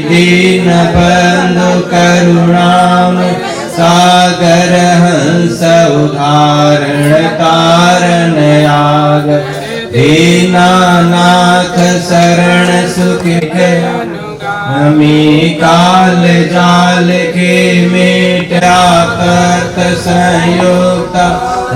दीन बंधु करुणामय सागर हंस उदाहरण तारण आग दीनानाथ शरण सुखी हमी काल जाल के मेटा करत संयुक्त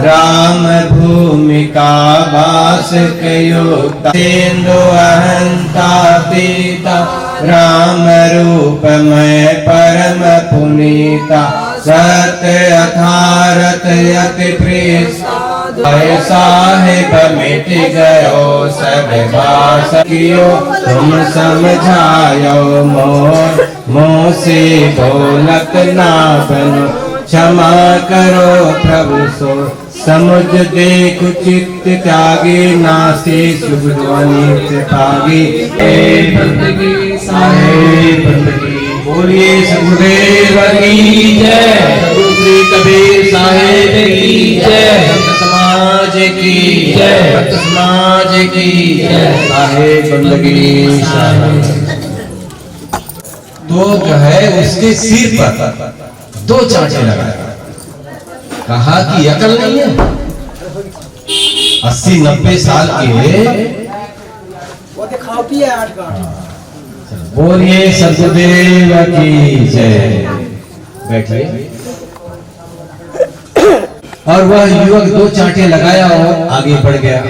राम भूमिका भास कयुक्त सिंधु अहंता पीता राम रूप में परम पुनीता सत्य अथारथ यति प्रिय साहिब मिट गयो सब बास कियो तुम समझायो मोह से बोलत ना बनो क्षमा करो प्रभु सो समुझ देख चित्त त्यागी नासी शुभ ध्वनि पागी बंदगी साहेब बंदगी बोलिए सगुरुदेव की जय सतगुरु कबीर साहेब की जय समाज की जय समाज की जय साहेब बंदगी साहेब। तो जो है उसके सिर पर 2 चांटे लगाए कहा कि अकल नहीं है 80-90 साल के बोलिए सतगुरुदेव की जय। बैठिए। और वह युवक 2 चांटे लगाया और आगे बढ़ गया।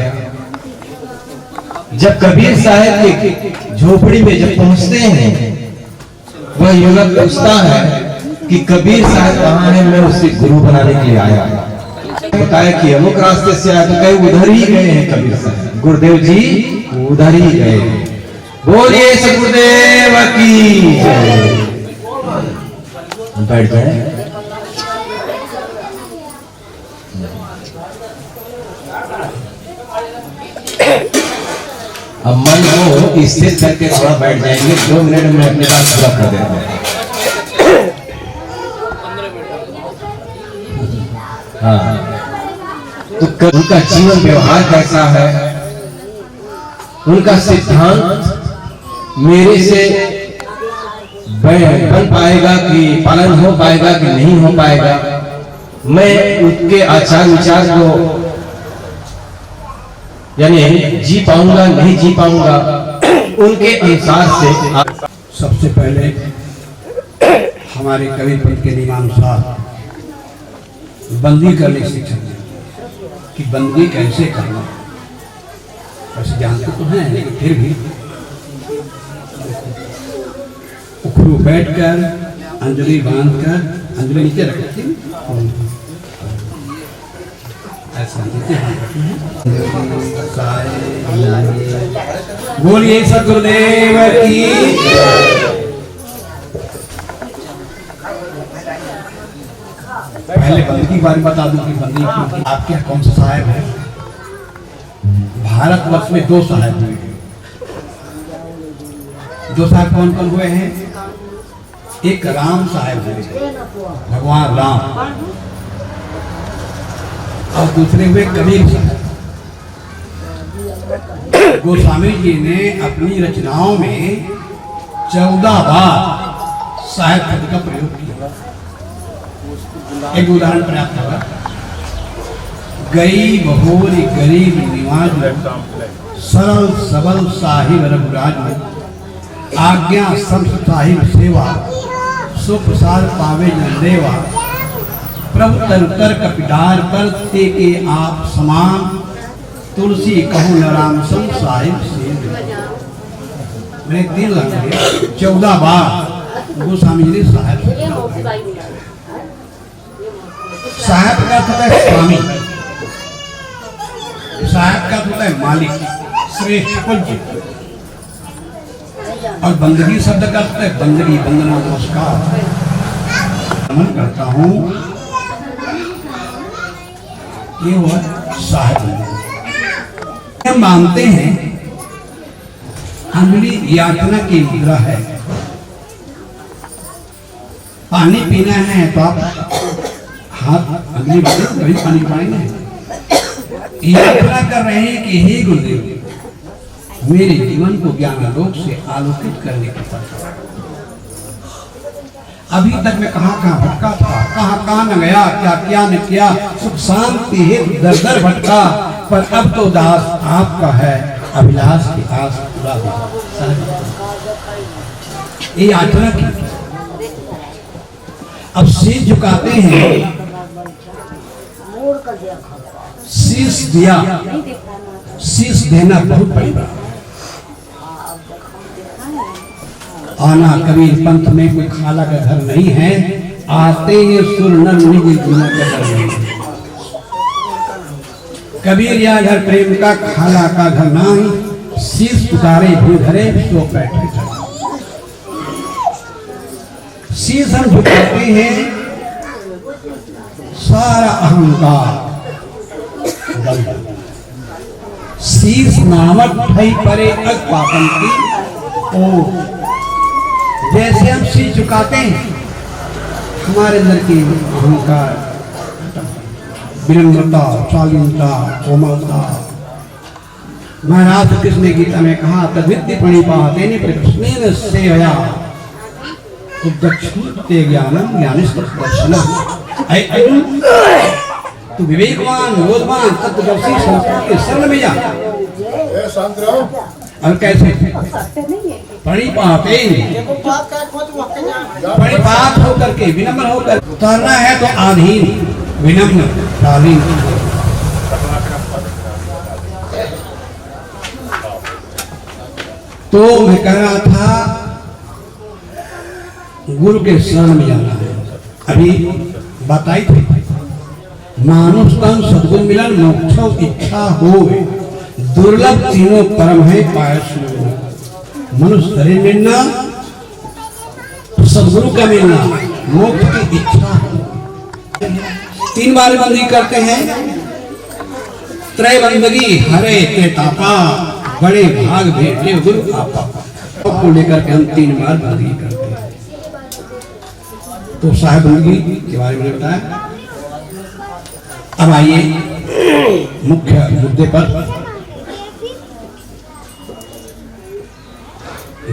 जब कबीर साहब की झोपड़ी में जब पहुंचते हैं वह युवक पूछता है कि कबीर साहब कहाँ है, मैं उससे गुरु बनाने के लिए आया। बताया कि अमुक रास्ते से आए तो कहीं उधर ही गए हैं कबीर साहब। गुरुदेव जी उधर ही गए। बोलिए सतगुरुदेव की जय। बैठ जाए। अब मन को स्थिर करके थोड़ा बैठ जाएंगे। 2 मिनट में अपने बात पूरा कर देते हैं। हाँ, तो उनका जीवन व्यवहार कैसा है, उनका सिद्धांत मेरे से बन पाएगा कि पालन हो पाएगा कि नहीं हो पाएगा, मैं उनके आचार विचार को यानी जी पाऊंगा नहीं जी पाऊंगा, उनके अनुसार से। सबसे पहले हमारे कवि पंथ के इमाम साहब बंदी करने की शिक्षा दी कि बंदी कैसे करना। वैसे जानते तो हैं लेकिन फिर भी उखड़ू बैठकर अंजलि बांधकर अंजलि नीचे रखते ऐसा बोलिए सतगुरुदेव की। पहले बंदी के बारे में बता दूं कि बंदी आपके यहाँ कौन सा साहेब है। भारतवर्ष में 2 साहेब हुए हैं। 2 साहेब कौन कौन हुए हैं? एक राम साहेब हुए, भगवान राम, और दूसरे हुए कबीर साहब। गोस्वामी जी ने अपनी रचनाओं में 14 बार साहेब शब्द का प्रयोग किया। एक उदाहरण पर्याप्त होगा। गई बहोरी गरीब निवाज सरल सबल साहिब रघुराज आज्ञा संत साहिब सेवा सुप्रसाद पावे जन देवा प्रभु तर कपिडार पर ते के आप समान तुलसी कहूँ न राम संत साहिब से। मैंने 3 लग गए 14 बार गोस्वामी जी ने साहेब साहेब का होता है स्वामी, साहेब का होता है मालिक, श्रेष्ठ पूज्य। और बंदगी शब्द का होता है बंदगी, वंदना, नमस्कार। नमन करता हूँ ये हुआ साहेब। हम मानते हैं अंगुली यातना की मुद्रा है। पानी पीना है तो आप हाथ अगली बार कभी पानी पाएंगे। यात्रा कर रहे हैं कि हे गुरुदेव मेरे जीवन को ज्ञान आलोक से आलोकित करने का पड़ता। अभी तक मैं कहाँ कहाँ भटका था, कहाँ कहाँ न गया, क्या क्या न किया, सुख शांति हेतु दर दर भटका, पर अब तो दास आपका है, अभिलाष की आस पूरा हो। ये यात्रा की अब शीश झुकाते हैं, शीश दिया, शीश देना बहुत बड़ी बात। आना कबीर पंथ में कोई खाला का घर नहीं है, आते हैं सुर नर मुनि गुना का घर नहीं है। कबीर या घर प्रेम का खाला का घर नहीं, शीश उतारे भी धरे सो बैठे थे। शीश हम झुकाते हैं, सारा अहंकार शीश नामक भई परे अग पापन की ओ। जैसे हम शीश झुकाते हैं, हमारे अंदर की अहंकार, विनम्रता, शालीनता, कोमलता। महाराज कृष्ण ने गीता में कहा तद्विद्य प्रणिपाते ने प्रकृष्णेन सेवया उद्दक्षते ज्ञानम ज्ञानिष्ठदर्शनम। ऐ अर्जुन, तू विवेकवान, बोधवान, तत्वदर्शी संस्कृत के शरण में जा। और कैसे प्रणिपाते, प्रणिपात होकर के, विनम्र होकर उतारना है तो आधीन, विनम्र, शालीन। तो मैं कह रहा था गुरु के शरण में जाना है। अभी बताई थी मानुष तन सद्गुण मिलन मोक्ष इच्छा हो, दुर्लभ तीनों परम है पायस। मनुष्य शरीर मिलना, सद्गुरु का मिलना, मोक्ष की इच्छा। 3 बार बंदी करते हैं, त्रय बंदगी हरे ते तापा, बड़े भाग भेटे गुरु आपा को लेकर के हम 3 बार बंदगी करते हैं। तो साहेब बंदगी के बारे में बताया। अब आइए मुख्य मुद्दे पर,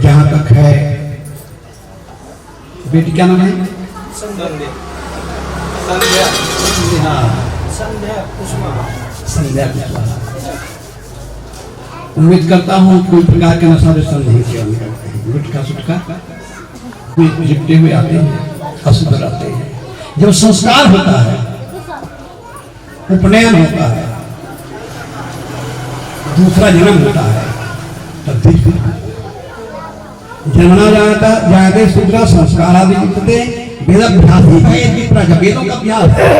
जहां तक है बेटी क्या नाम है? संध्या। उम्मीद करता हूँ कोई प्रकार के नशा व्यसन नहीं किया, गुटखा सुटखा लिपटे हुए आते हैं, अशुद्ध रहते हैं। जब संस्कार होता है, उपनयन होता है, दूसरा जन्म होता है, तब जन्मना जाते शुद्रा संस्कार आदि वेदाभ्यास वेदों का अभ्यास है।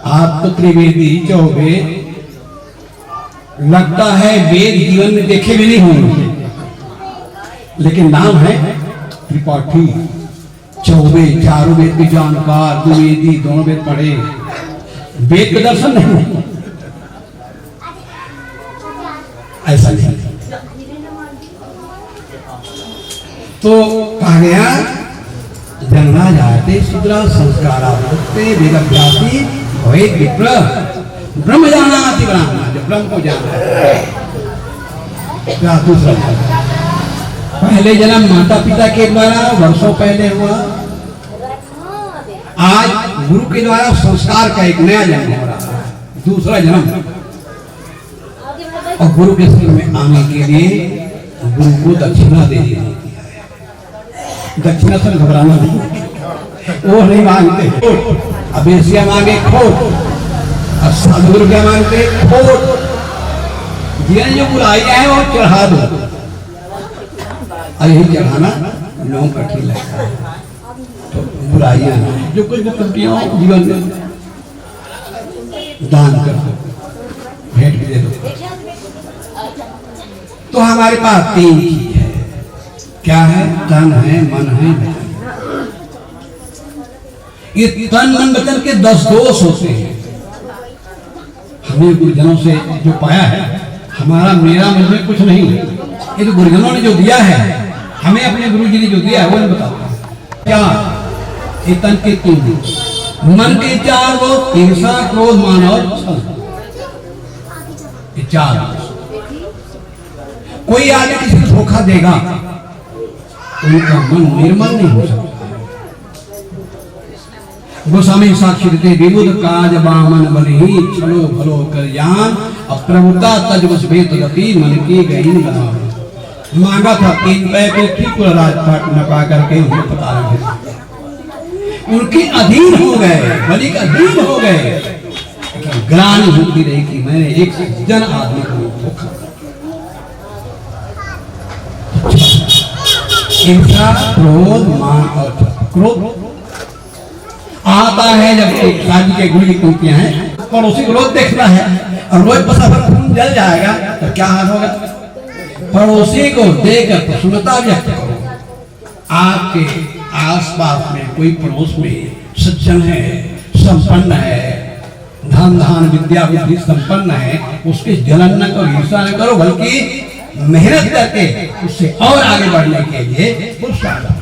आप तो त्रिवेदी चौबे लगता है वेद जीवन में देखे भी नहीं होंगे, लेकिन नाम है त्रिपाठी, चौबे, चारों वेद के जानकार, द्विवेदी, दोनों वेद पढ़े, वेद के दर्शन नहीं, ऐसा नहीं। तो कहा गया जन्मा जाते शुद्रा संस्कारा होते वेदाभ्यासी भवे विप्र ब्रह्म जानाति ब्राह्मण। जब ब्रह्म को जाना है, क्या दूसरा पहले जन्म माता पिता के द्वारा वर्षों पहले हुआ, आज गुरु के द्वारा संस्कार का एक नया जन्म हो रहा है, दूसरा जन्म। और गुरु के शरण में आने के लिए गुरु को दक्षिणा देनी होती है। दक्षिणा से घबराना नहीं, वो नहीं मांगते। अब एशिया मांगे खोट, और सदगुरु क्या मांगते? खोट। जिन जो बुराइयां है वो चढ़ा दो, और यही चढ़ाना नौ कठिन लगता है। तो बुराइयां जो कुछ गलतियां हो जीवन में, दान कर दो, भेंट भी दे दो। तो हमारे पास 3 चीज है। क्या है? तन है, मन है, वचन। ये तन मन वचन के 10 दोष होते हैं। हमने गुरुजनों से जो पाया है, हमारा मेरा मुझ में कुछ नहीं है, ये तो गुरुजनों ने जो दिया है, हमें अपने गुरु जी ने जो दिया है वो बताता है। क्या? ये तन के 3 दोष, मन के 4 दोष, ईर्षा, क्रोध, मान और छल। ये 4 दोष। कोई आगे किसी को धोखा देगा उनका मन निर्मल नहीं हो सकता। गोस्वामी साक्षी देते विबुध काज बामन बलहि छलो भलो कर यान अप्रभुता तज बस भेद गति मन की गई न। मांगा था 3 पैसे त्रिपुरा राजपाट न पा करके उन्हें पता लगे, उनके अधीन हो गए, बलि का अधीन हो गए। ग्लानि होती रही कि मैंने एक जन आदमी को धोखा। हिंसा, क्रोध, मान और क्रोध आता है जब एक शादी के गुरु की कुंतियां हैं, पड़ोसी को रोज देखना है और रोज बसा भर खून जल जाएगा तो क्या हाल होगा। पड़ोसी को देखकर प्रसन्नता व्यक्त करो। आपके आसपास में कोई पड़ोस में सज्जन है, संपन्न है, धन धान विद्या बुद्धि संपन्न है, उसके जलन न करो, हिंसा न करो, बल्कि मेहनत करके उससे और आगे बढ़ने के लिए पुरस्कार दो।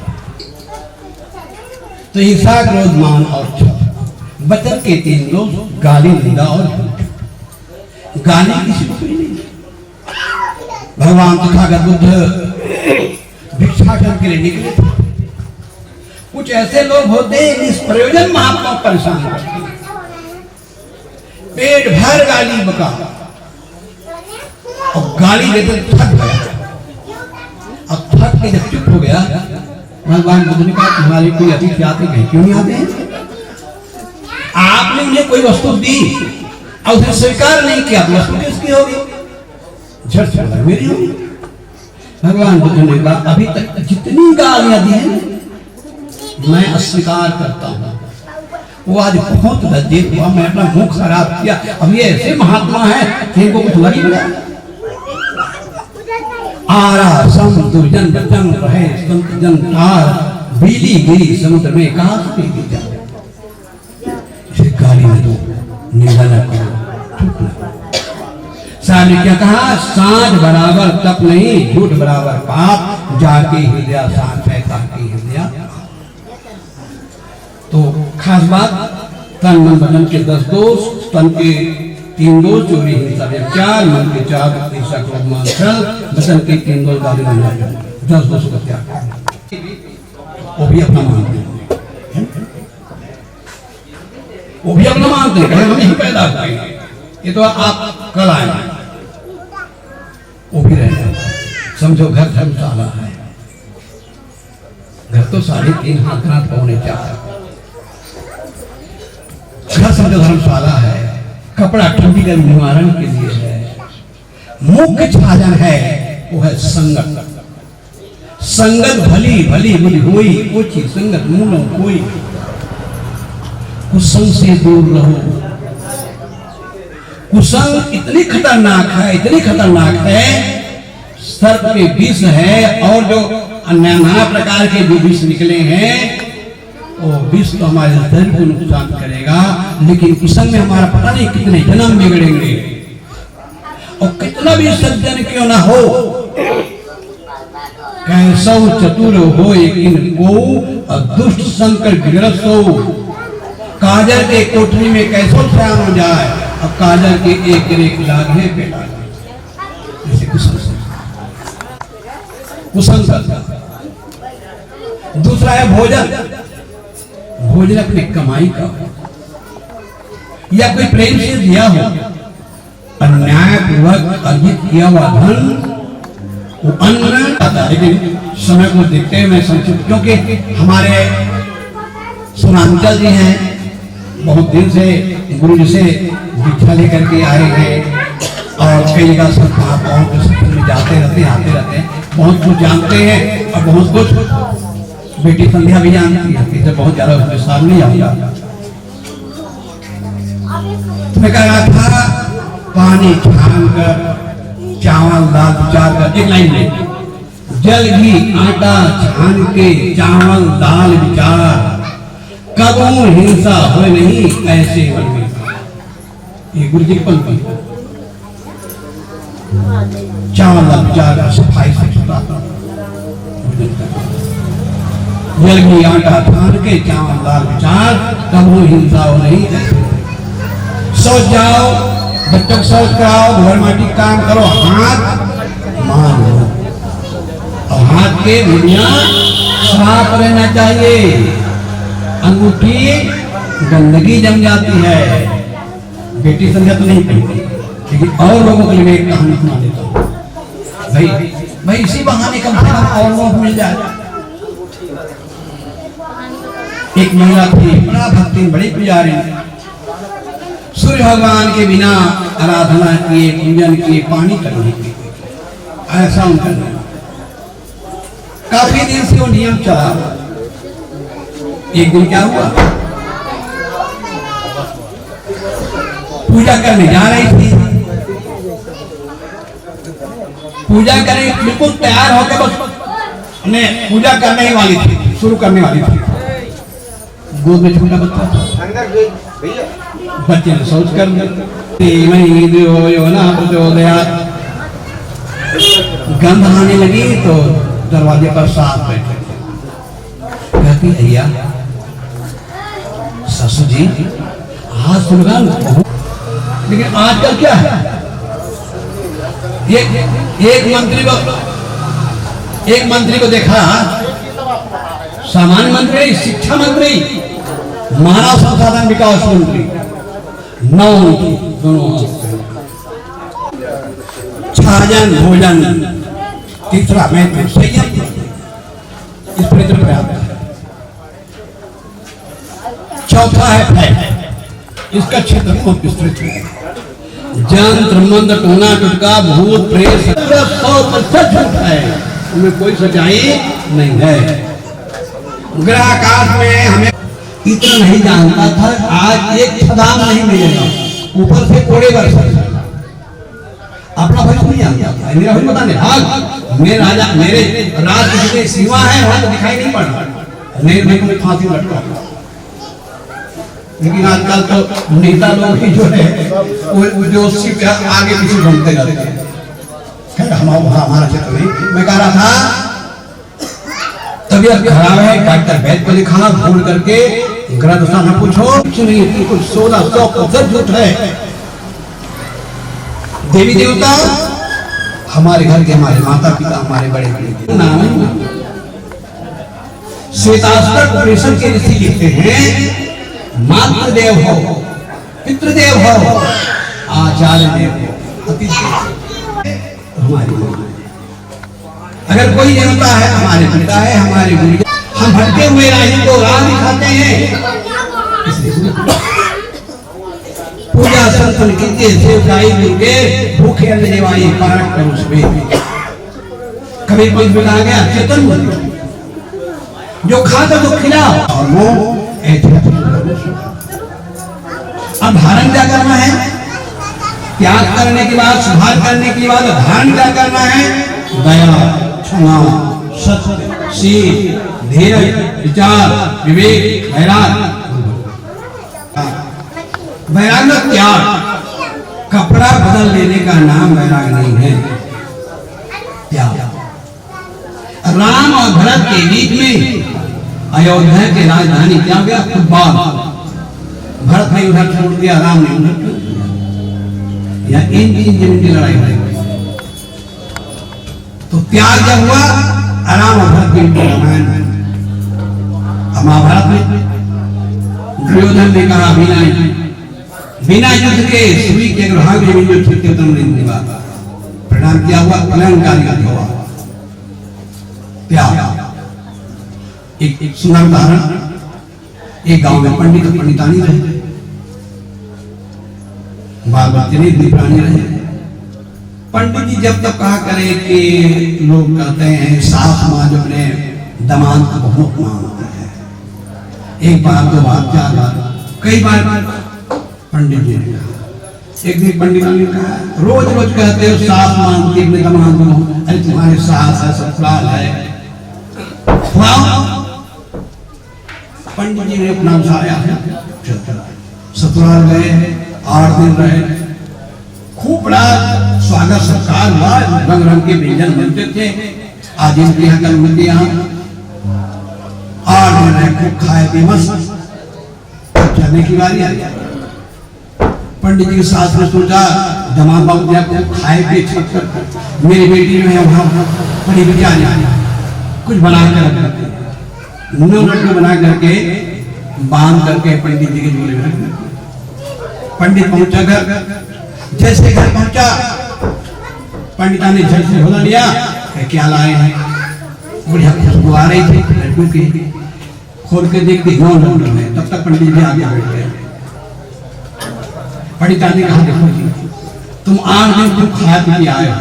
तो हिंसा, क्रोध, मान और छल वचन के 3 दोष, गाली, निंदा और झूठ। गाली किसी को नहीं। भगवान तथागत बुद्ध भिक्षाटन के लिए निकले थे। कुछ ऐसे लोग होते हैं निष्प्रयोजन महात्मा परेशान करते हैं, पेट भर गाली बका और गाली देते थक गया। अब थक के जब चुप हो गया, भगवान बुद्ध ने कहा तुम्हारे कोई अतिथि आते हैं, क्यों नहीं आते हैं? आपने उन्हें कोई वस्तु दी और उसे स्वीकार नहीं किया, वस्तु किसकी होगी? झट से मेरी होगी। भगवान बुद्ध ने कहा अभी तक जितनी गालियां दी हैं मैं अस्वीकार करता हूं। वो आज बहुत लज्जित हुआ, मैं अपना मुंह खराब किया। अब ये ऐसे महात्मा है कि इनको कुछ लगी मिला। आरा सम दुर्जन बचन रहे संत जन तार, बीली गिरी समुद्र में कहा जा। इसे गाली न दो, निंदा न करो, चुप न। साहब ने क्या कहा? सांझ बराबर तप नहीं, झूठ बराबर पाप, जाके हृदय सांझ है ताकि हृदय। तो खास बात, तन मन बदन के 10 दोष, तन के 3 दोष, चोरी हिंसा व्यभिचार, मन के 4 ईर्ष्या क्रोध मान छल, बदन के 3 दोष गाली निंदा, 10 दोषों का त्याग करना। वो भी अपना मानते हैं, वो भी अपना मानते हैं, हम ही पैदा हुए, ये तो आप कल आए, वो भी रहना। समझो घर धर्मशाला है, घर तो 3.5 हाथ पौने 4, घर समझो धर्मशाला है, कपड़ा ठंडी गर्मी निवारण के लिए है। मुख्य साधन है वो है संगत। संगत भली भली बुरी हुई, ओछी संगत मूलों कोई। कुसंग से दूर रहो। कुसंग इतनी खतरनाक है, इतनी खतरनाक है, सर्प के विष है और जो नाना प्रकार के जो विष निकले हैं वो विष तो हमारे शरीर को नुकसान करेगा, लेकिन कुसंग में हमारा पता नहीं कितने जन्म बिगड़ेंगे। और कितना भी सज्जन क्यों ना हो, कैसो चतुर हो इनको दुष्ट संकर बिगड़सो। काजर के कोठरी में कैसो श्याम हो जाए, अब काजर के एक लागे पे लागे। कुसंग। दूसरा है भोजन। भोजन अपनी कमाई का या कोई प्रेम से दिया हो, अन्यायपूर्वक अर्जित किया हुआ धन वो अन्न आता है। लेकिन समय को देखते हुए मैं संक्षिप्त, क्योंकि हमारे सुनांचल जी हैं, बहुत दिन से गुरु जी से दीक्षा लेकर के आए हैं और कई जगह सब में जाते रहते हैं, आते रहते हैं, बहुत कुछ जानते हैं और बहुत कुछ बेटी संध्या भी जानती है, तो बहुत ज्यादा उसके सामने आऊंगा। तो मैं कह रहा था पानी छान कर चावल दाल विचार कर, एक लाइन ले, जल घी आटा छान के चावल दाल विचार, कबू हिंसा हो नहीं ऐसे मन में। ये गुरु जी की पंक्ति। चावल दाल विचार सफाई से छुटा, जल घी आटा छान के चावल दाल विचार, कबू हिंसा हो नहीं ऐसे। सोच जाओ, बच्चों को सोच कराओ, घर माटी काम करो, हाथ मान लो और हाथ के दुनिया साफ रहना चाहिए। अंगूठी गंदगी जम जाती है। बेटी संध्या तो नहीं पहनती, लेकिन और लोगों के लिए मैं एक कहानी सुना देता हूँ। भाई इसी बहाने कम से कम और लोग मिल जाए। एक महिला थी, बड़ा भक्ति, बड़ी पुजारी, सूर्य भगवान के बिना आराधना किए, पूजन किए, पानी तक नहीं पीते, ऐसा उनका नियम। काफी दिन से वो नियम चला। एक दिन क्या हुआ, पूजा करने जा रही थी। पूजा करने बिल्कुल तैयार होकर बस ने पूजा करने ही वाली थी, शुरू करने वाली थी। गोद में छोटा बच्चा था। बच्चे ने सोच कर गंध आने लगी तो दरवाजे पर साथ बैठे थे। कहती भैया ससुर जी आज सुनगा, लेकिन आजकल क्या है, एक मंत्री को देखा, सामान्य मंत्री, शिक्षा मंत्री, मानव संसाधन विकास मंत्री, नौ दोनों, छाजन भोजन, तीसरा में संयम, इस पर पर्याप्त है। चौथा है भय, इसका क्षेत्र बहुत विस्तृत है। जंत्र मंत्र टोना टुटका भूत प्रेत 100% झूठ है, उनमें कोई सच्चाई नहीं है। ग्रह आकाश में हमें इतना नहीं जानता था, आज एक छदाम नहीं मिलेगा, ऊपर से कोड़े वर्ष अपना भाई नहीं जानता था। मेरा भाई पता नहीं, भाग मेरे राजा, मेरे राज की जितनी सीमा है वहां तो दिखाई नहीं पड़ता, मेरे भाई को फांसी लटका। लेकिन आजकल तो नेता लोग ही जो है वो जोशी पे आगे पीछे घूमते रहते हैं। हमारा क्षेत्र नहीं। मैं कह रहा था तबीयत खराब है, डॉक्टर वैद्य को दिखाना, भूल करके ग्रह दशा न पूछो, कुछ नहीं, बिल्कुल 1600% झूठ है। देवी देवता हमारे घर के, हमारे माता पिता, हमारे बड़े बड़े नाम श्वेताश्वर उपनिषद के ऋषि लिखते हैं, मातृदेव हो, पितृदेव हो, आचार्य देव हो, अतिथि हमारी। अगर कोई देवता है, हमारे पिता है, हमारे गुरु, हम भटके हुए राही को राह दिखाते हैं। पूजा संतन कीजिए, सेवकाई दुर्गे, भूखे अन्न देवाई, पाठ करो उसमें। कभी कोई बुला गया, चेतन जो खाता तो खिलाओ, और वो अब धारण क्या करना है, त्याग करने के बाद, सुधार करने के बाद धारण क्या करना है, दया, क्षमा, सत्य, शील, धीरज, विचार, विवेक, वैराग्य। वैराग्य त्याग, कपड़ा बदल लेने का नाम वैराग्य नहीं है, त्याग। राम और भरत के बीच में अयोध्या के राजधानी क्या गया, फुटबॉल। भरत ने उधर छोड़ दिया, राम ने उधर छोड़ दिया, या इन जमीन की लड़ाई हुई। तो त्याग जब हुआ, राम और भरत की रामायण। महाभारत में दुर्योधन ने कहा बिना युद्ध के सूर्य के ग्रहांक जमीन जो ठीक उत्तम नहीं हुआ, प्रणाम किया हुआ, कल्याणकारी हुआ। त्याग एक सुंदर उदाहरण, एक गांव में पंडित और पंडितानी रहे, बाल बच्चे नहीं, इतनी प्राणी रहे। पंडित जी जब तक कहा करे कि लोग कहते हैं सास मां जो अपने दामाद को बहुत मानते हैं, एक बार, दो बार, चार बार, कई बार पंडित जी ने कहा। एक दिन पंडित ने कहा, रोज रोज कहते हो सास मानती अपने दामाद को, अरे तुम्हारे सास है, ससुराल है, पंडित जी ने अपना उठाया, ससुराल गए, 8 दिन रहे, खूब बड़ा स्वागत सत्कार हुआ, रंग रंग के व्यंजन बनते थे। आज इनके यहाँ, कल उनके यहाँ, 8 दिन रहे, खूब खाए पी मस्त। जाने की बारी आई, पंडित जी की सास ने सोचा, दामाद बाबू जब खाए पिए छत कर, मेरी बेटी जो है वहां बड़ी बेचारी कुछ बना कर रख, 9 लड्डू बना करके बांध करके पंडित जी के झोले में रख दिया। पंडित पहुंचा घर, जैसे घर पहुंचा पंडिता ने झट से झोला लिया, क्या लाए हैं? बढ़िया खुशबू आ रही थी लड्डू की। खोल के देखते 9 लड्डू है। तब तक पंडित जी आगे बैठ गए। पंडिता ने कहा देखो जी, तुम 8 दिन तुम खा पी के आए हो,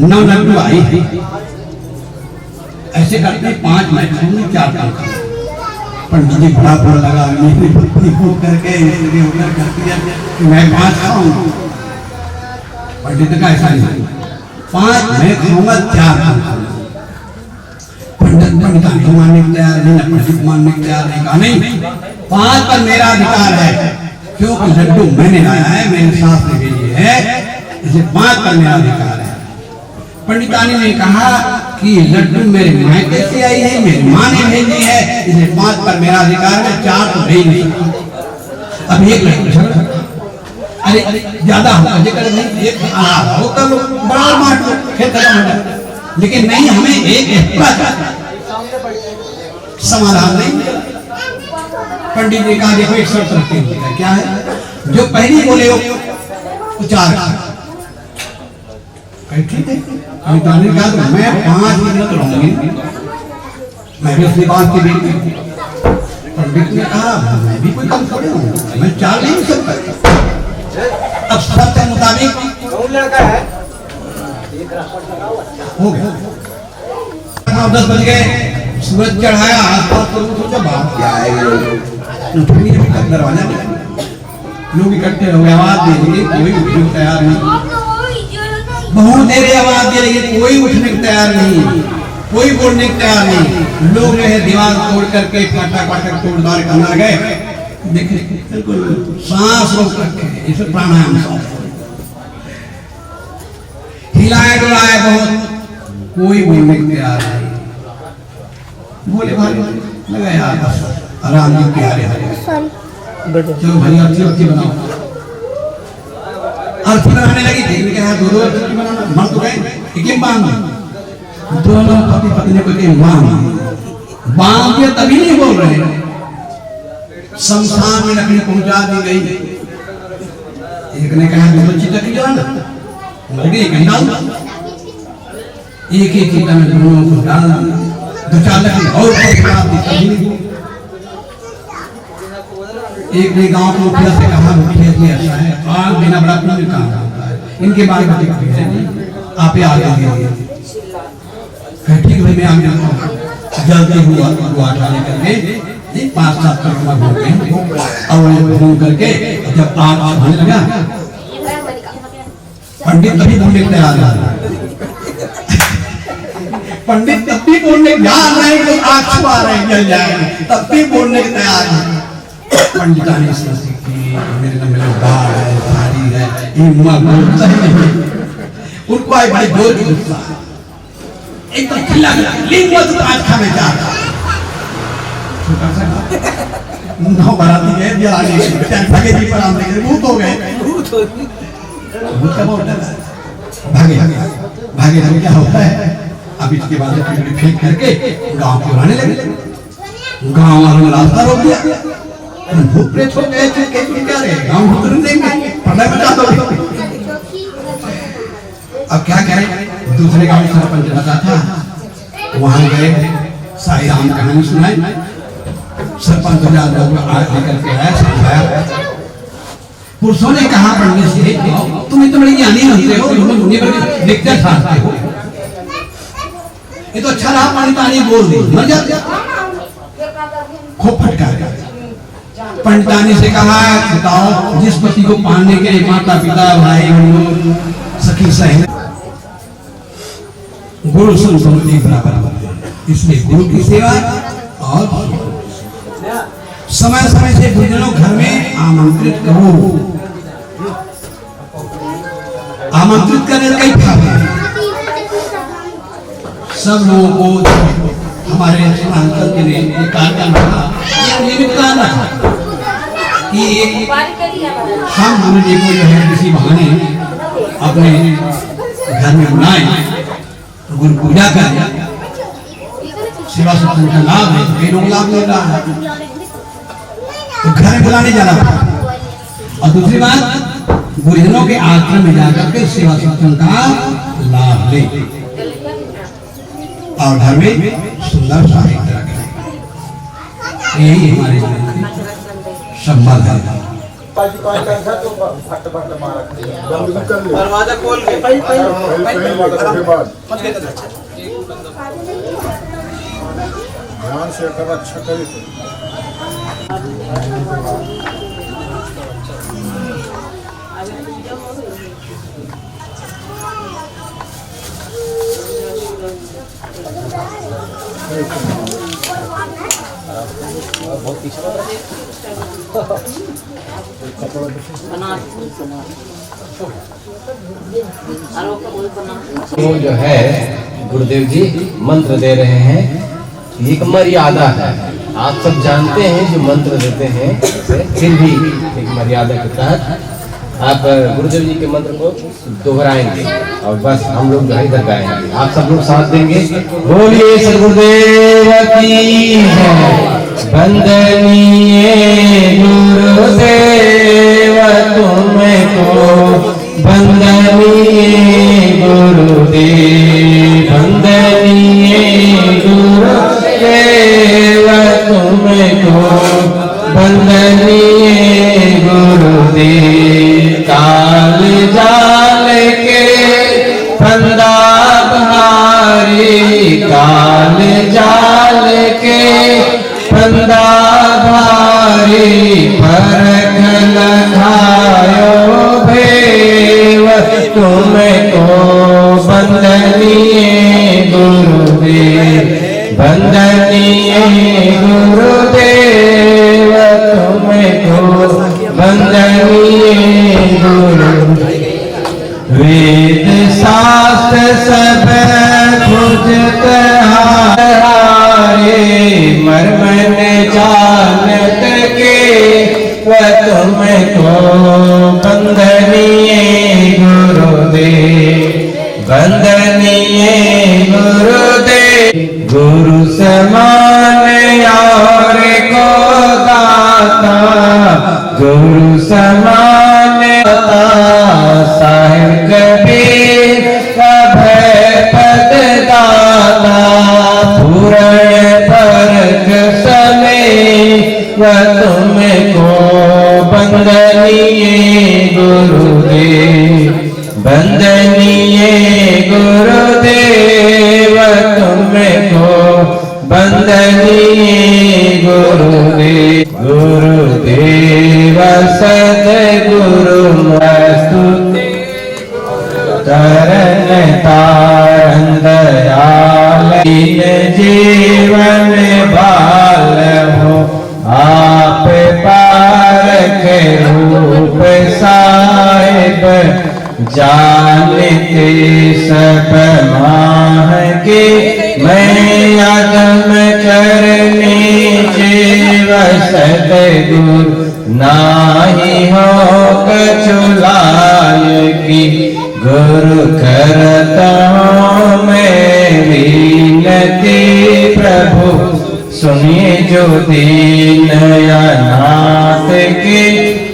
9 लड्डू आई थी, ऐसे करते 5 मैं खाऊंगी, 4 तुम खाओ। पंडित जी बड़ा बुरा लगा, मेरी पत्नी को करके इसलिए उधर कर दिया कि मैं 5 खाऊंगा। पंडित का ऐसा नहीं, 5 मैं खाऊंगा, 4 तुम खाऊंगा। पंडिता नहीं मानने को तैयार नहीं, पंडित मानने को तैयार नहीं, कहा नहीं 5 पर मेरा अधिकार है, क्योंकि लड्डू मैंने लाया है, मेरे सास ने भेजी है, इसलिए 5 पर मेरा अधिकार है। पंडितानी ने कहा कि लड्डू मेरे मायके से आई है, मेरी माँ ने भेजी है, इसलिए 5 पर मेरा अधिकार है, 4 तो भेज नहीं सकता। अब एक लड्डू अरे ज्यादा होगा, जेकर नहीं एक हो तब बड़ा मार खेत खत्म हो जाए, लेकिन नहीं, हमें एक एक्स्ट्रा समाधान नहीं। पंडित ने कहा देखो एक शर्त रखते हैं, क्या है? जो पहली बोले हो 4 ठीक है। पंडित ने कहा तो मैं 5 मिनट रहूंगी, मैं भी अपनी बात की बेटी। पंडित ने कहा मैं भी कोई कम थोड़े हूँ, मैं 4 नहीं सकता। अब शर्त के मुताबिक हो गया। 9-10 बज गए, सूरज चढ़ाया, आसपास तो सोचा बात क्या है, दरवाजा लोग इकट्ठे हो गए, आवाज दे रही, कोई उठने को तैयार नहीं। बहुत देर आवाज दे रही है, कोई उठने को तैयार नहीं, कोई बोलने को तैयार नहीं। लोग जो है दीवार तोड़ करके फटाफट तोड़दार के अंदर गए। देखे बिल्कुल सांस रोक रखे, इसे प्राणायाम हिलाए डुलाए बहुत, कोई बोलने को तैयार नहीं। बोले भाई लगा यार आराम की प्यारे हरे, चलो भाई अच्छी बनाओ। अर्थी बनाने लगी, देखने के यहाँ 2 अर्थी बनाना, मर तो गए, एक बांध दोनों पति पत्नी को एक बांध के तभी नहीं बोल रहे। शमशान में लकड़ी पहुंचा दी गई। एक ने कहा दोनों चीता की जाना, एक डाल, एक ही चीता में दोनों को डाल, 2-4 लकड़ी और दी। एक ने गांव के मुखिया से कहा मुखिया जी ऐसा है, आग बिना बड़ा पुण्य काम होता है, इनके बारे में आप ही आगे दीजिए। ठीक भाई मैं आगे जल्दी हुआ उठाने करके 5-7 करोड़ घूम गए और घूम करके जब आग होने लगा, पंडित तभी बोलने को तैयार है। पंडित तब भी बोलने जा रहे हैं, आग छुपा रहे हैं, जल जाएंगे, तब भी बोलने को तैयार है। पंडिता ने सोची कि मेरे नंबर में बाढ़ है, भारी है, हिम्मत बोलता ही नहीं। उनको आई बड़ी जोर की गुस्सा, एक तो खिला लिंगवत आज खाने जा रहा है। छोटा सा 9 बाराती है, जलाने के भागे जी पर आने के भूत हो गए, भूत का बहुत डर है। भागे भागे क्या होता है, अब इसके बाद फेंक करके गांव को उड़ाने लगे। गांव वालों ने रास्ता रोक दिया, भूत प्रेत हो गए थे, क्या रहे गांव भूत देंगे, पढ़ाई बचा दो। अब क्या करें, दूसरे गांव में सरपंच रहता था, वहां गए, साई राम कहानी सुनाई। सरपंच लेकर के आया, समझाया। पुरुषों ने कहा पंडित से तुम इतने बड़े ज्ञानी बनते हो, दुनिया भर दिक्कत ठाकते हो, ये तो अच्छा रहा पंडितानी बोल दी, मर जाते खूब फटकार। पंडितानी से कहा बताओ, जिस पति को पालने के लिए माता पिता भाई बहन सखी सहेली गुरु संस्कृति बराबर, इसलिए गुरु की सेवा और समय समय से गुरुजनों घर में आमंत्रित करो। आमंत्रित करने का कई फायदे हैं। सब लोगों को हमारे अंकल के लिए एक कार्यक्रम था, निमित्त करना कि हम गुरु जी को जो है किसी बहाने अपने घर में बुलाएं, गुरु पूजा करें, सेवा सत्संग का लाभ है, कई लोग लाभ ले रहा है, तो घर बुलाने जाना पड़ता। और दूसरी बात, गुरुजनों के आश्रम में जाकर के सेवा सत्संग का लाभ ले और घर में सुंदर साहित्य रखें। यही हमारे संबंध है। दरवाजा खोल के ध्यान से कर, अच्छा करे। वो जो है गुरुदेव जी मंत्र दे रहे हैं, एक मर्यादा है। आप सब जानते हैं जो मंत्र देते हैं, फिर भी एक मर्यादा के तहत आप गुरुदेव जी के मंत्र को दोहराएंगे और बस हम लोग इधर गाएंगे, आप सब लोग साथ देंगे। बोलिए सदगुरुदेव की जय। वंदनीय गुरुदेव तुमको, वंदनीय गुरुदेव, वंदनीय गुरुदेव तुमको, वंदनीय गुरुदेव। काल जाल के फंदा भारी, काल जाल के फंदा भारी, फरक लगायो भेव तुमको, वंदनीय गुरुदेव, वंदनीय गुरुदेव तुमको, वंदनीय गुरुदेव। वेद शास्त्र सब खुद हारे, मर्म जानत के तुमको, वंदनीय गुरुदेव, वंदनीय गुरुदेव। गुरु समान और को दाता, गुरु समान साहिब कबीर अभय पद दाता, पूर्ण वर्ग समय तुमको, वंदनीय गुरुदेव, वंदनीय गुरुदेव तुमको, वंदनीय गुरुदेव। गुरुदेव सद्गुरु स्तुति तरन तारन दयाल, जीवन बाल हो आप पारक रूप साहिब, जानते सब माह के मैं आदम करने जीव सतगुरु, नाही हो कछुलाल की, गुरु करता हूँ मैं विनती प्रभु, सुनिए जो दीन अनाथ के,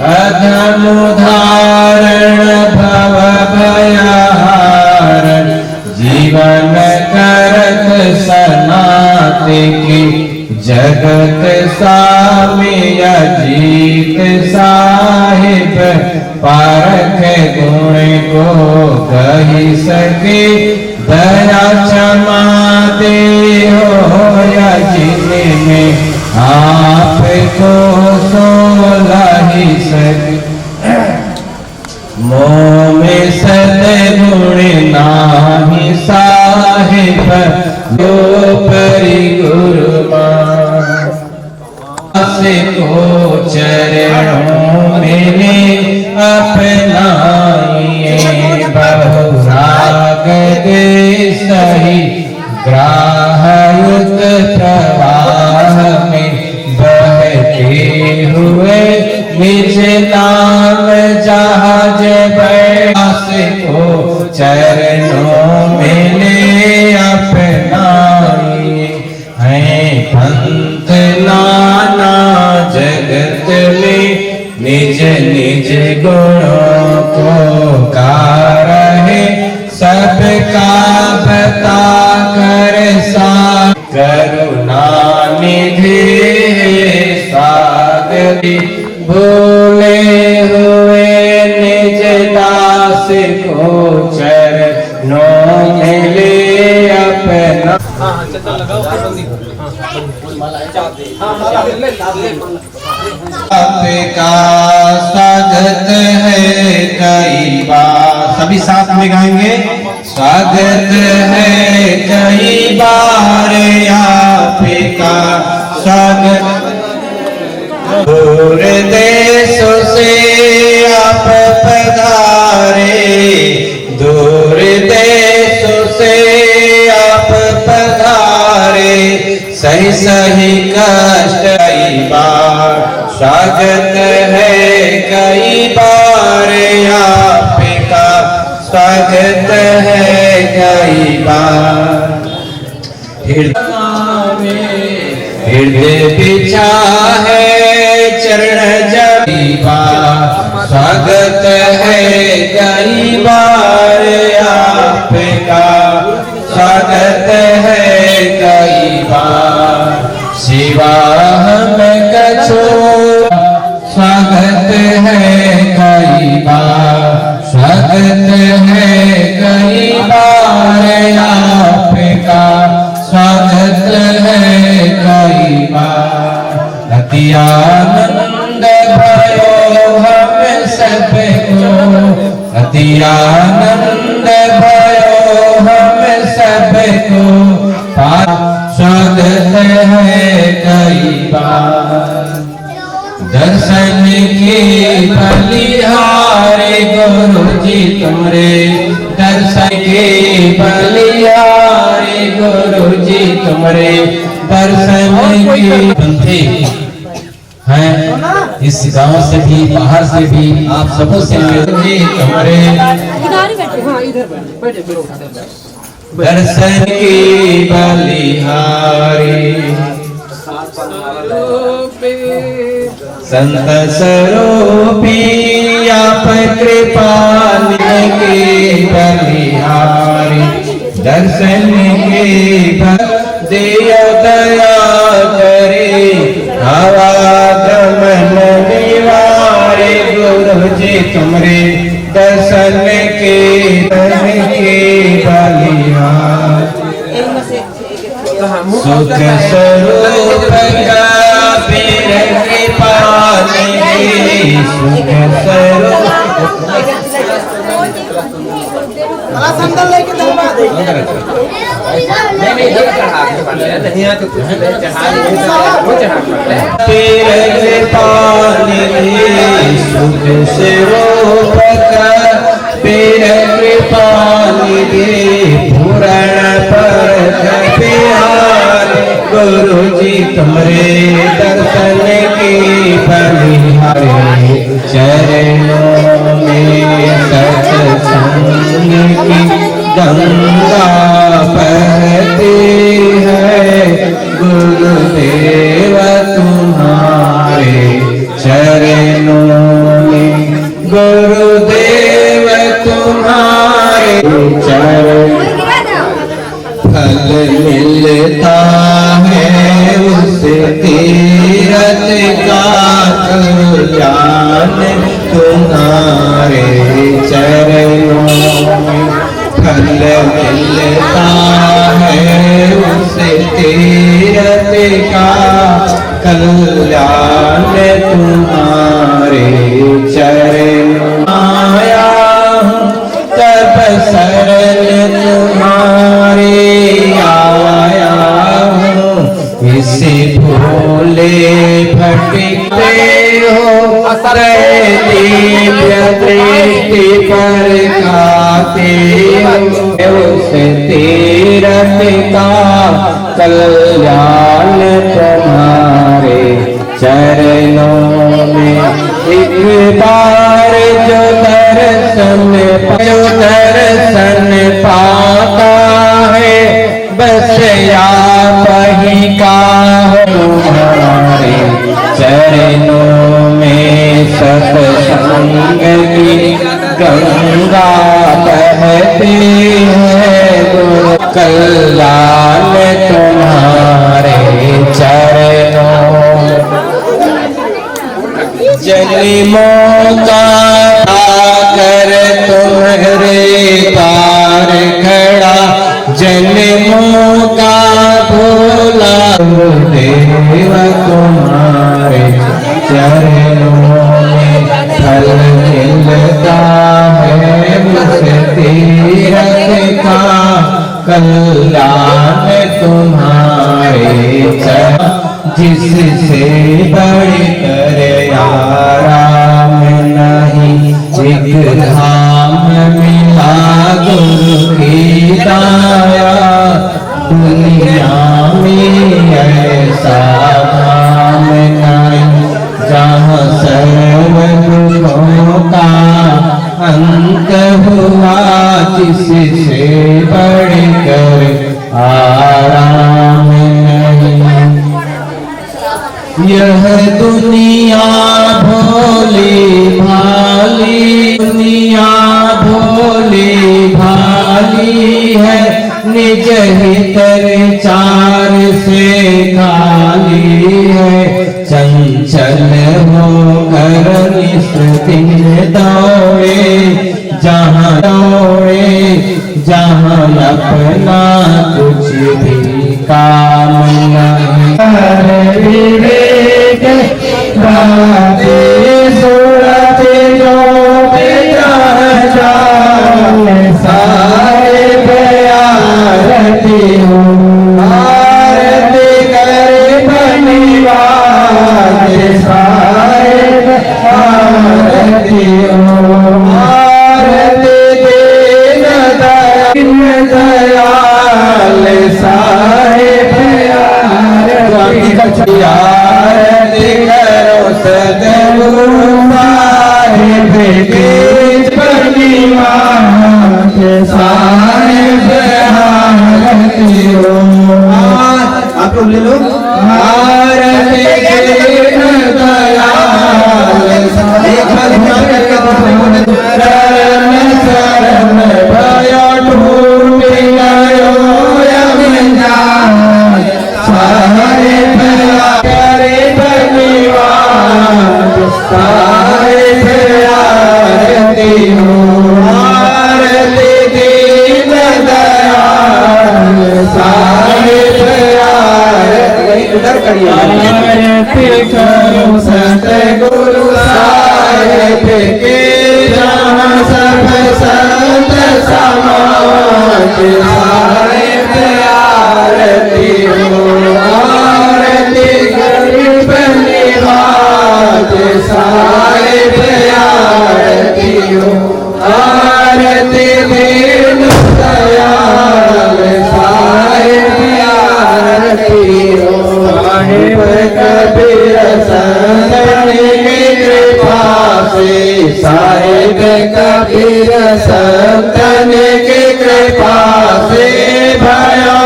अधम उदाहरण भव भयहारण, जीवन करत सनात की, जगत सामिय जीत साहिब, पारख गुण को कही सके, दया क्षमा दे हो या जिनमें आपको सोलही सके। मोह में सद्गुण नाही साहिब, जो परि गुरु से को चरणों में अपनाइए, बहुराग दे सही ग्राहयुत प्रवाह में बहते हुए, निज नाम जहाज बैस को चरणों में ले अपनाइए। है गुणों को गा रहे सबका बता कर सा करुणा निधि सागरी भूले हुए निज दास को चरणों में ले अपना आपका स्वागत है कई बार, सभी साथ में गाएंगे। स्वागत है कई बार आपका स्वागत, दूर देशों से आप पधारे, दूर देशों से आप पधारे, सही सही कष्ट कई बार स्वागत है कई बार आपका स्वागत है कई बार। हृदय बिछा है चरण जबीबा, स्वागत है कई बार आपका स्वागत है कई बार। शिवा हम कछो स्वागत है कई बार, स्वागत है कई बार आपका स्वागत है कई बार। अति आनंद भयो हम सबको, अति आनंद भयो हम सबको, स्वागत है कई बार। दर्शन की बलिहारे गुरु जी तुमरे, दर्शन के बलिहारे गुरु जी तुमरे, दर्शन के बंधे हैं इस गांव से भी बाहर से भी आप सबों से जी तुमरे, दर्शन की बलिहारे संत स्वरूपी आप कृपाल के बलिहारी, दर्शन के दिय दया करे, आवागमन निवारे गुरु जी तुमरे, दर्शन के बलिहारी। सुख स्वरूप का कृपा सुख स्वरूप संदल लेके दरबार दे तेरे पानी सुख स्वरूप का तेरे कृपा निधि पूरण पर गुरु जी तुमरे, दर्शन की बलिहारे चरणों में सत्संग की गंगा बहती है, गुरुदेव तुम्हारे चरणों में, गुरुदेव तुम्हारे चरण फल मिलता है उस तीरथ का, कल्याण तुम्हारे चरणों में फल मिलता है उस तीरथ का, कल्याण तुम्हारे चरणों आया तब शरण तुम्हारे आया हूँ, इसे भोले भटकते हो दिव्य दृष्टि पर खाते हो, उस तीरथ का कल्याण तुम्हारे चरणों में। एक बार जो दर्शन पाता है, बस आप ही का तुम्हारे चरणों में सत्संग देव तुम्हारे चरणों में फल मिलता है मुझे तीरथ का कल्याण तुम्हारे चरण जिससे बढ़कर आराम नहीं एक धाम मिला गुरु की दाया दुनिया में ऐसा धाम नहीं जहाँ सर्व दुखों का अंत हुआ जिससे बढ़कर आराम नहीं। यह दुनिया भोली भाली दुनिया भोली भाली है निज हितर चार से खाली है चंचल होकर निस दिन दौड़े जहाँ अपना कुछ भी काम नहीं विवेक राधे सुरते जो सारे प्यारती हूँ आरती करे बनिवाज सारे आरती हूँ आरती दीन दयाल साहेब आरती करो सदगुरु साहेब के बनिवाज साहेब आरती हो। आप लोग ले लो आरती दीन दयाल एक हाथ उठा करके दूसरे को शरण भयो ढूंढ गयो यमराज साहेब करे बनिवाज साहेब आरती हो आरती दीन दयाल साहेब आरती उधर करिए आरती करो सतगुरु साहेब के जहाँ सब संत समाज साहेब आरती हो आरती गरीब निवाज साहेब आरती हो आरती दीन दयाल साहेब आरती हो साहेब कबीर संतन की कृपा से साहेब कबीर संतन की कृपा से भयो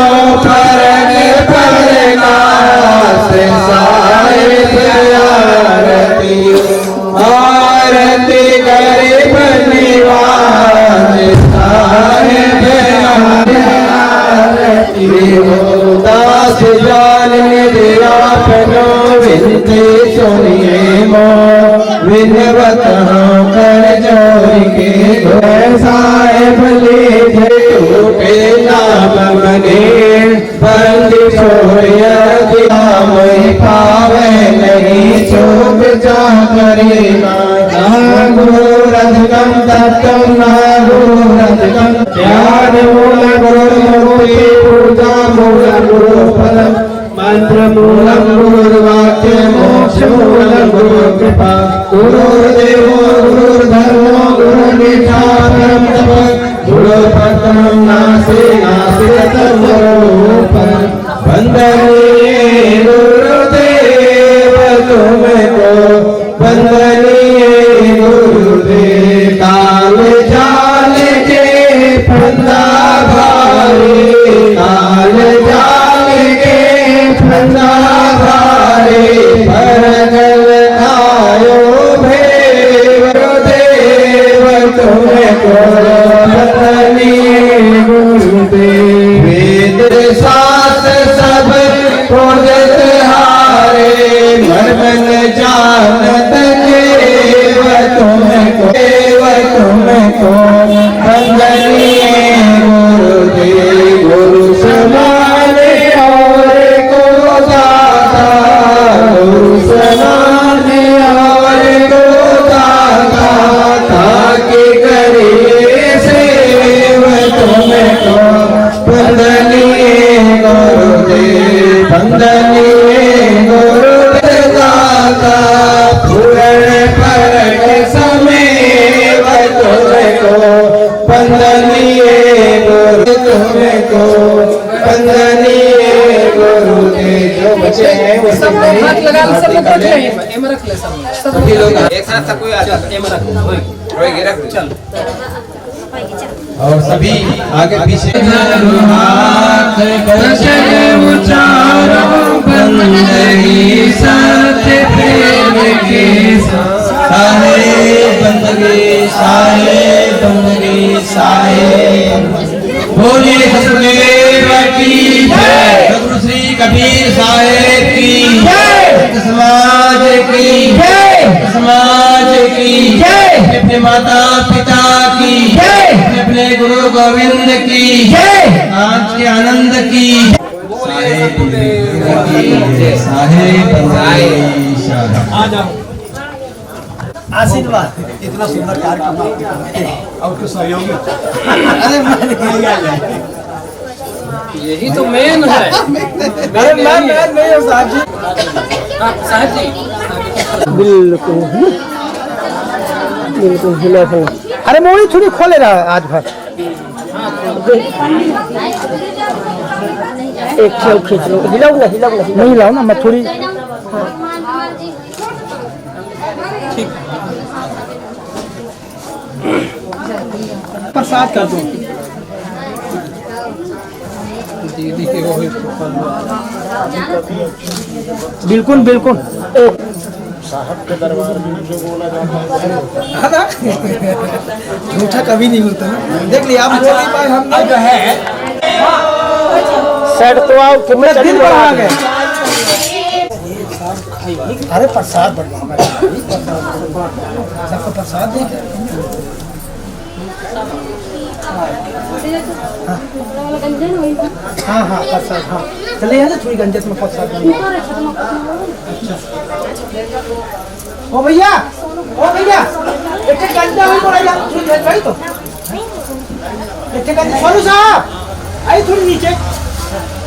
फरक प्रकाश साहेब आरती आरती गरीब निवाज साहेब आरती हो दास जान मेरा पनो विनती सुनिए मो विनवत कर जोई के गो साहेब लीजे टूटे नाम मने बंद छोड़िया दिया मैं पावे नहीं चुप जा करे गुरु रजगम तत्व गुरु रजगम ध्यान मूल गुरु मुक्ति पूजा मूल गुरु फल मंत्र मूलम गुरुर्वाक्य मोक्ष मूलम गुरु कृपा गुरुर्देवो गुरुर्धर्मो गुरुर्निष्ठा परम तप गुरुपत्रम नासे नासिकतम गुरुपर वंदनीय गुरुदेव तुमको वंदनीय गुरुदेव काल जाल के फंदा भारी काल जाल के फंदा भारी परगल आयो भेव गुरुदेव तुमको वंदनीय गुरुदेव वेद शास्त्र सब खोजत हारे मर्मन जानत केव तुमको वंदनीय गुरुदेव गुरु समान और को दाता हाथ लगा ले सब लोग रख ले एम रख ले सब सभी लोग एक साथ सब कोई आ जाता एम रख रोएगी रख दे। चल और सभी आगे पीछे बोलिए सतगुरुदेव की जय, सतगुरु श्री कबीर साहेब की जय, समाज की जय, समाज की जय, अपने माता पिता की जय, अपने गुरु गोविंद की जय, आज के आनंद की साहेब आशीर्वाद इतना सुंदर कार्यक्रम और कुछ सहयोगी अरे यही तो मेन है अरे मैं नहीं हूँ साहब जी। साहब जी बिल्कुल बिल्कुल हिला है। अरे मोड़ी थोड़ी खोले रहा आज भर एक खेल खींच लो हिलाओ ना नहीं हिलाओ ना मैं थोड़ी प्रसाद कर दो दीदी के वो बिल्कुल बिल्कुल झूठा कभी नहीं होता ना देख लिया आप बोल नहीं पाए हम जो है सेट तो आओ तुम्हें दिन पर आ गए अरे प्रसाद बनवा सबको प्रसाद दे हाँ हाँ प्रसाद हाँ चले ना थोड़ी गंजत में प्रसाद ओ भैया एक गंजा हुई बोला जा थोड़ी तो एक गंजा सोनू साहब आई थोड़ी नीचे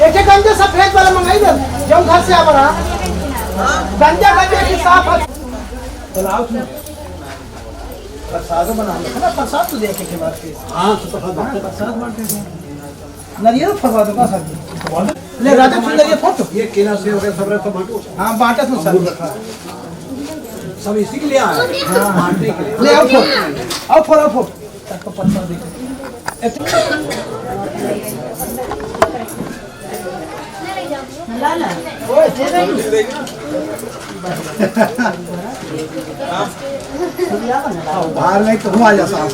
एक गंजा सफेद वाला मंगाई दे जो घर से आ रहा गंजा की साफ चलाओ तुम प्रसाद बना है ना प्रसाद तो देखे के बाद हाँ तो प्रसाद बांटते हैं नारियल फरवा दो साथ ले राजा सुंदर ये फोटो ये केला से वगैरह सब रखो बांटो हाँ बांटा तो सब रखा सब इसी के लिए आए हाँ बांटने के लिए ले आओ फोटो सबको प्रसाद दे लाला ओए बाहर नहीं तो हुआ जा साहब